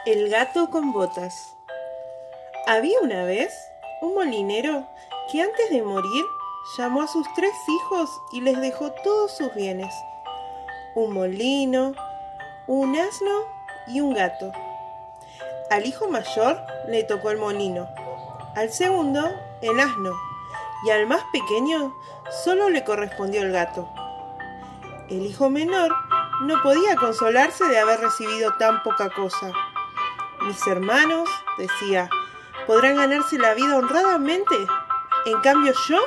El gato con botas. Había una vez un molinero que antes de morir llamó a sus 3 hijos y les dejó todos sus bienes: un molino, un asno y un gato. Al hijo mayor le tocó el molino, al segundo el asno y al más pequeño solo le correspondió el gato. El hijo menor no podía consolarse de haber recibido tan poca cosa. Mis hermanos, decía, podrán ganarse la vida honradamente. En cambio yo,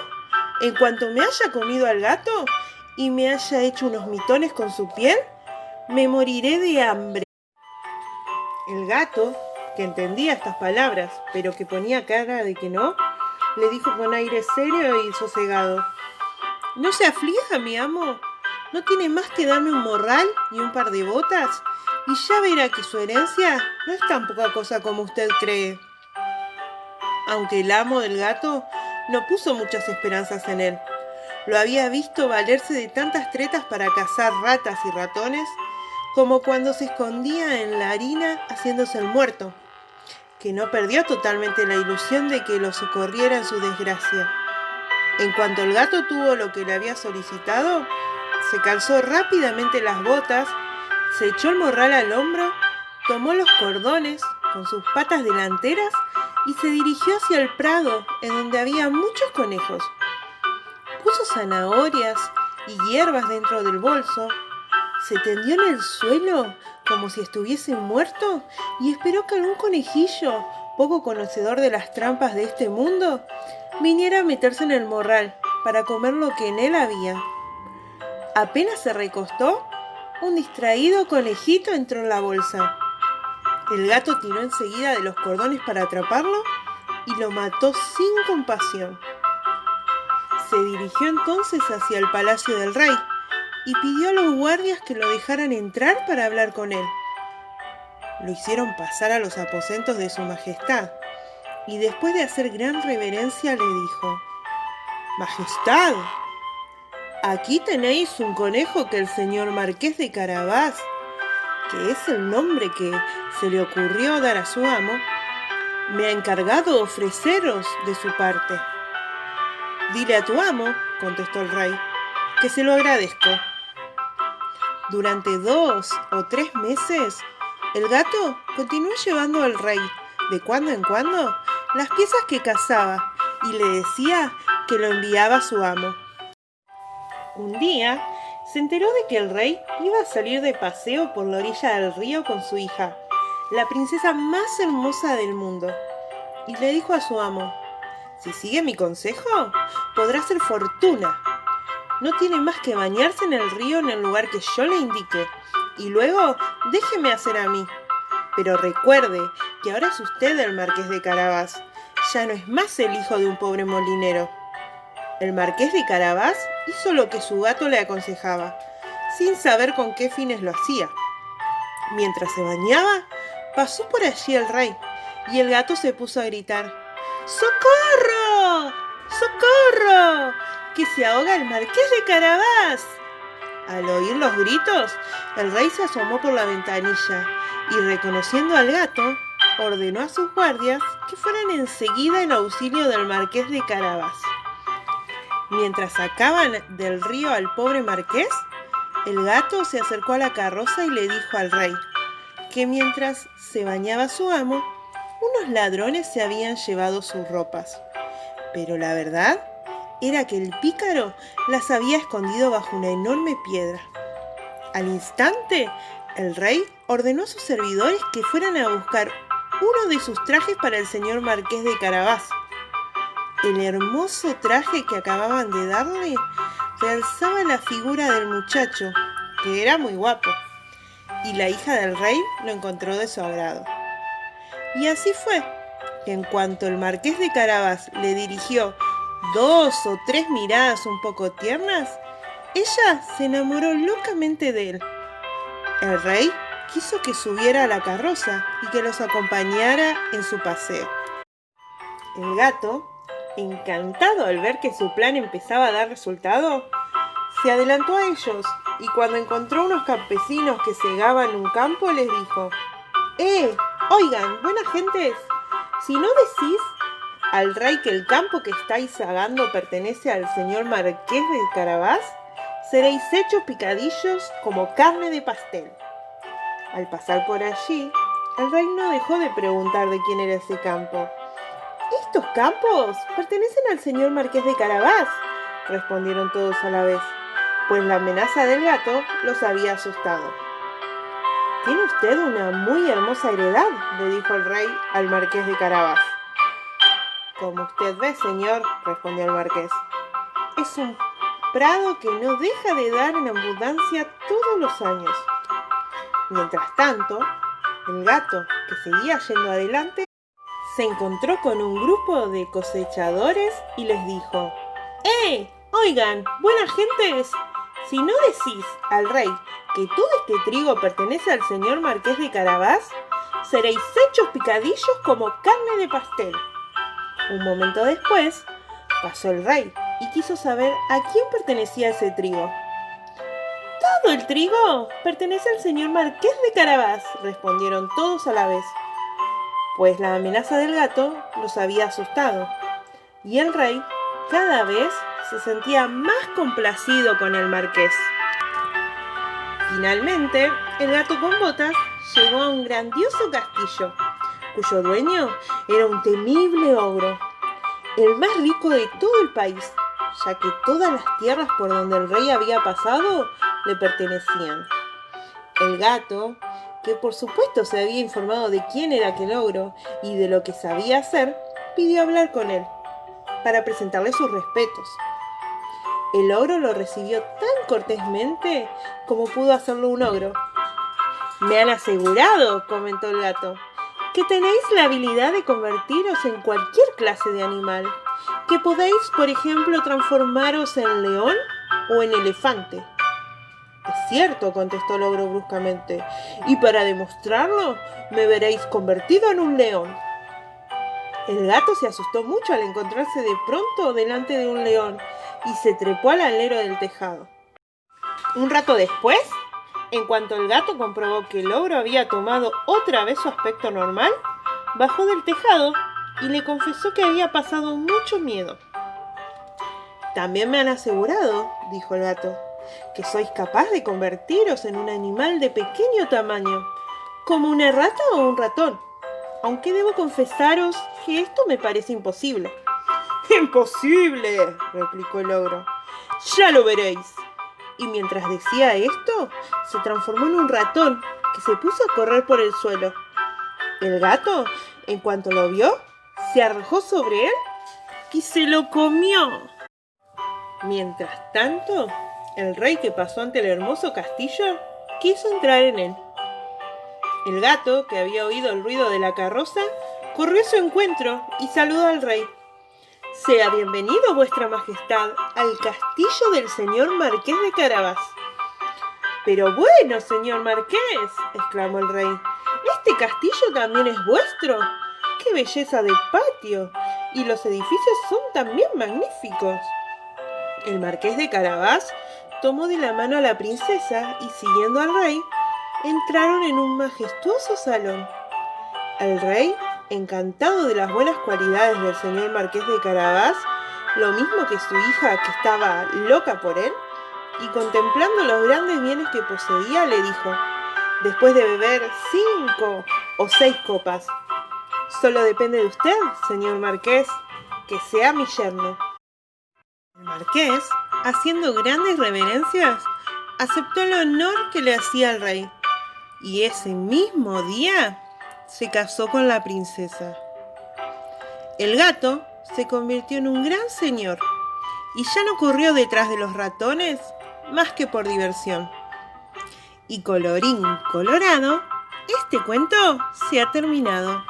en cuanto me haya comido al gato y me haya hecho unos mitones con su piel, me moriré de hambre. El gato, que entendía estas palabras, pero que ponía cara de que no, le dijo con aire serio y sosegado: no se aflija, mi amo. No tiene más que darme un morral y un par de botas, y ya verá que su herencia no es tan poca cosa como usted cree. Aunque el amo del gato no puso muchas esperanzas en él. Lo había visto valerse de tantas tretas para cazar ratas y ratones, como cuando se escondía en la harina haciéndose el muerto, que no perdió totalmente la ilusión de que lo socorriera en su desgracia. En cuanto el gato tuvo lo que le había solicitado, se calzó rápidamente las botas, se echó el morral al hombro, tomó los cordones con sus patas delanteras y se dirigió hacia el prado, en donde había muchos conejos. Puso zanahorias y hierbas dentro del bolso, se tendió en el suelo como si estuviese muerto y esperó que algún conejillo, poco conocedor de las trampas de este mundo, viniera a meterse en el morral para comer lo que en él había. Apenas se recostó, un distraído conejito entró en la bolsa. El gato tiró enseguida de los cordones para atraparlo y lo mató sin compasión. Se dirigió entonces hacia el palacio del rey y pidió a los guardias que lo dejaran entrar para hablar con él. Lo hicieron pasar a los aposentos de su majestad y después de hacer gran reverencia le dijo: Majestad, aquí tenéis un conejo que el señor marqués de Carabás, que es el nombre que se le ocurrió dar a su amo, me ha encargado ofreceros de su parte. Dile a tu amo, contestó el rey, que se lo agradezco. Durante 2 o 3 meses, el gato continuó llevando al rey, de cuando en cuando, las piezas que cazaba y le decía que lo enviaba a su amo. Un día se enteró de que el rey iba a salir de paseo por la orilla del río con su hija, la princesa más hermosa del mundo, y le dijo a su amo: si sigue mi consejo, podrá hacer fortuna. No tiene más que bañarse en el río en el lugar que yo le indique, y luego déjeme hacer a mí. Pero recuerde que ahora es usted el marqués de Carabás, ya no es más el hijo de un pobre molinero. El marqués de Carabás hizo lo que su gato le aconsejaba, sin saber con qué fines lo hacía. Mientras se bañaba, pasó por allí el rey, y el gato se puso a gritar: ¡Socorro! ¡Socorro! ¡Que se ahoga el marqués de Carabás! Al oír los gritos, el rey se asomó por la ventanilla y, reconociendo al gato, ordenó a sus guardias que fueran enseguida en auxilio del marqués de Carabás. Mientras sacaban del río al pobre marqués, el gato se acercó a la carroza y le dijo al rey que mientras se bañaba su amo, unos ladrones se habían llevado sus ropas. Pero la verdad era que el pícaro las había escondido bajo una enorme piedra. Al instante, el rey ordenó a sus servidores que fueran a buscar uno de sus trajes para el señor marqués de Carabás. El hermoso traje que acababan de darle realzaba la figura del muchacho, que era muy guapo, y la hija del rey lo encontró de su agrado. Y así fue que en cuanto el marqués de Carabás le dirigió 2 o 3 miradas un poco tiernas, ella se enamoró locamente de él. El rey quiso que subiera a la carroza y que los acompañara en su paseo. El gato, encantado al ver que su plan empezaba a dar resultado, se adelantó a ellos y cuando encontró unos campesinos que segaban un campo les dijo: Oigan, buenas gentes, si no decís al rey que el campo que estáis sagando pertenece al señor Marqués de Carabás, seréis hechos picadillos como carne de pastel. Al pasar por allí, el rey no dejó de preguntar de quién era ese campo. «Estos campos pertenecen al señor Marqués de Carabás», respondieron todos a la vez, pues la amenaza del gato los había asustado. «Tiene usted una muy hermosa heredad», le dijo el rey al Marqués de Carabás. «Como usted ve, señor», respondió el marqués, «es un prado que no deja de dar en abundancia todos los años». Mientras tanto, el gato, que seguía yendo adelante, se encontró con un grupo de cosechadores y les dijo: Oigan, buenas gentes, si no decís al rey que todo este trigo pertenece al señor Marqués de Carabás, seréis hechos picadillos como carne de pastel». Un momento después, pasó el rey y quiso saber a quién pertenecía ese trigo. «Todo el trigo pertenece al señor Marqués de Carabás», respondieron todos a la vez, pues la amenaza del gato los había asustado, y el rey cada vez se sentía más complacido con el marqués. Finalmente, el gato con botas llegó a un grandioso castillo, cuyo dueño era un temible ogro, el más rico de todo el país, ya que todas las tierras por donde el rey había pasado le pertenecían. El gato, que por supuesto se había informado de quién era aquel ogro y de lo que sabía hacer, pidió hablar con él para presentarle sus respetos. El ogro lo recibió tan cortésmente como pudo hacerlo un ogro. «Me han asegurado», comentó el gato, «que tenéis la habilidad de convertiros en cualquier clase de animal, que podéis, por ejemplo, transformaros en león o en elefante». «Es cierto», contestó el ogro bruscamente, «y para demostrarlo me veréis convertido en un león». El gato se asustó mucho al encontrarse de pronto delante de un león y se trepó al alero del tejado. Un rato después, en cuanto el gato comprobó que el ogro había tomado otra vez su aspecto normal, bajó del tejado y le confesó que había pasado mucho miedo. «También me han asegurado», dijo el gato, «que sois capaz de convertiros en un animal de pequeño tamaño, como una rata o un ratón, aunque debo confesaros que esto me parece imposible». «¡Imposible!», replicó el ogro. «Ya lo veréis». Y mientras decía esto, se transformó en un ratón que se puso a correr por el suelo. El gato, en cuanto lo vio, se arrojó sobre él y se lo comió. Mientras tanto, el rey, que pasó ante el hermoso castillo, quiso entrar en él. El gato, que había oído el ruido de la carroza, corrió a su encuentro y saludó al rey. «Sea bienvenido, vuestra majestad, al castillo del señor Marqués de Carabás». «Pero bueno, señor Marqués», exclamó el rey, «¿este castillo también es vuestro? ¡Qué belleza de patio! Y los edificios son también magníficos». El Marqués de Carabás tomó de la mano a la princesa y, siguiendo al rey, entraron en un majestuoso salón. El rey, encantado de las buenas cualidades del señor Marqués de Carabás, lo mismo que su hija, que estaba loca por él, y contemplando los grandes bienes que poseía, le dijo, después de beber 5 o 6 copas: «Solo depende de usted, señor Marqués, que sea mi yerno». El marqués, haciendo grandes reverencias, aceptó el honor que le hacía el rey, y ese mismo día se casó con la princesa. El gato se convirtió en un gran señor y ya no corrió detrás de los ratones más que por diversión. Y colorín colorado, este cuento se ha terminado.